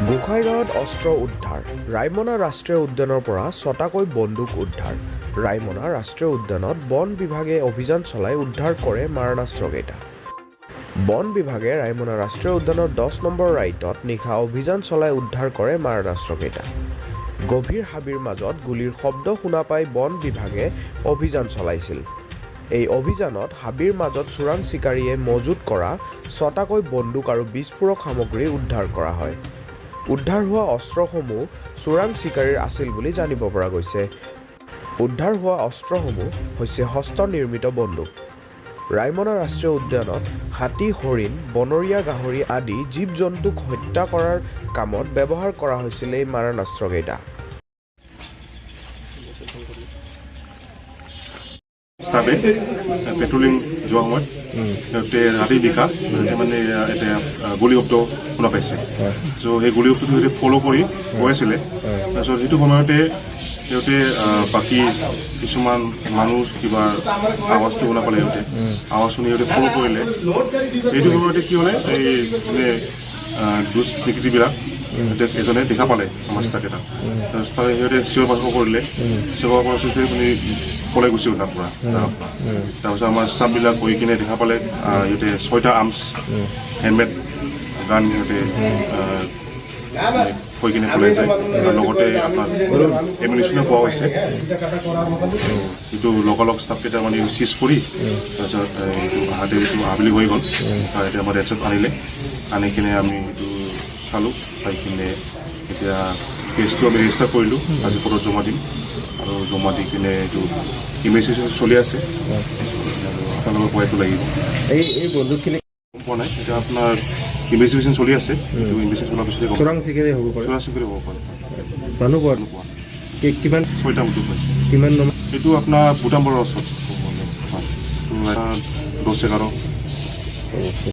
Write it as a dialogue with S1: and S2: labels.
S1: গোসাইগাঁৱত অস্ত্ৰ উদ্ধাৰ ৰাইমনা ৰাষ্ট্ৰীয় উদ্যানৰ পৰা ৬টাকৈ বন্দুক উদ্ধাৰ ৰাইমনা ৰাষ্ট্ৰীয় উদ্যানত বন বিভাগে অভিযান চলাই উদ্ধাৰ কৰে মাৰণাস্ত্ৰকেইটা বন বিভাগে ৰাইমনা ৰাষ্ট্ৰীয় উদ্যানৰ ১০ নম্বৰ ৰাইটত নিশা অভিযান চলাই উদ্ধাৰ কৰে মাৰণাস্ত্ৰকেইটা গভীৰ হাবিৰ মাজত গুলিৰ শব্দ শুনা পাই বন বিভাগে অভিযান চলাইছিল এই অভিযানত হাবিৰ মাজত চোৰাং চিকাৰীয়ে মজুত কৰা ৬টাকৈ বন্দুক আৰু বিস্ফোৰক সামগ্ৰী উদ্ধাৰ কৰা হয় উদ্ধাৰ হোৱা অস্ত্ৰসমূহ চোৰাং চিকাৰীৰ আছিল বুলি জানিব পৰা গৈছে উদ্ধাৰ হোৱা অস্ত্ৰসমূহ হৈছে হস্তনিৰ্মিত বন্দুক ৰাইমনা ৰাষ্ট্ৰীয় উদ্যানত হাতী হৰিণ বনৰীয়া গাহৰি আদি জীৱ-জন্তুক হত্যা কৰাৰ কামত ব্যৱহাৰ কৰা হৈছিল এই মাৰণাস্ত্ৰকেইটা
S2: পেট্ৰলিং যোৱা সময়ত সিহঁতে ৰাতি নিশা মানে এতিয়া গুলি শব্দ শুনা পাইছে চ' সেই গুলি শব্দটো সিহঁতে ফ'ল' কৰি গৈ আছিলে তাৰপিছত সেইটো সময়তে সিহঁতে বাকী কিছুমান মানুহ কিবা আৱাজটো শুনা পালে সিহঁতে আৱাজ শুনি সিহঁতে ফ'ল' কৰিলে সেইটো সময়তে কি হ'লে এই মানে দুষ্কৃতিবিলাক এজনে দেখা পালে আমাৰ ষ্টাফকেইটা তাৰপিছত সিহঁতে চিঞৰ বাখৰ কৰিলে চিঞৰ বাখৰ কৰাৰ পিছতে মানে পলাই গুচি গ'ল তাৰ পৰা তাৰপিছত আমাৰ ষ্টাফবিলাক গৈ কিনে দেখা পালে সিহঁতে ৬টা আৰ্মছ হেলমেট গান সিহঁতে কৈ কিনে পলাই যায় আৰু লগতে আপোনাৰ এমিউনিশ্যনো পোৱা হৈছে এইটো লগালগ ষ্টাফকেইটা মানে চিজ কৰি তাৰপিছত এইটো আহাতে এইটো আবেলি হৈ গ'ল এতিয়া আমাৰ ৰেডছত আনিলে আনি কিনে আমি এইটো চালোঁ চাই কিনে এতিয়া কেছটো আমি ৰেজিষ্টাৰ কৰিলোঁ আজি কোৰ্টত জমা দিম আৰু জমা দি কিনে এইটো ইনভেষ্টিগেশ্যন চলি আছে আৰু আপোনালোকৰ পইচাটো লাগিব
S3: এই বন্দুকখিনি
S2: পোৱা নাই এতিয়া আপোনাৰ ইনভেষ্টিগেশ্যন চলি আছে এইটো ইনভেষ্টিগেশ্যন চলাৰ পিছতে
S3: চোৰাং চিকাৰী হ'ব পাৰে
S2: চোৰাং চিকাৰী হ'ব পাৰে
S3: মানুহ পোৱা কিমান
S2: ৬টা বন্দুক পাইছে
S3: কিমান নম্বৰ
S2: এইটো আপোনাৰ বুটামবৰৰ ওচৰত ১০-১১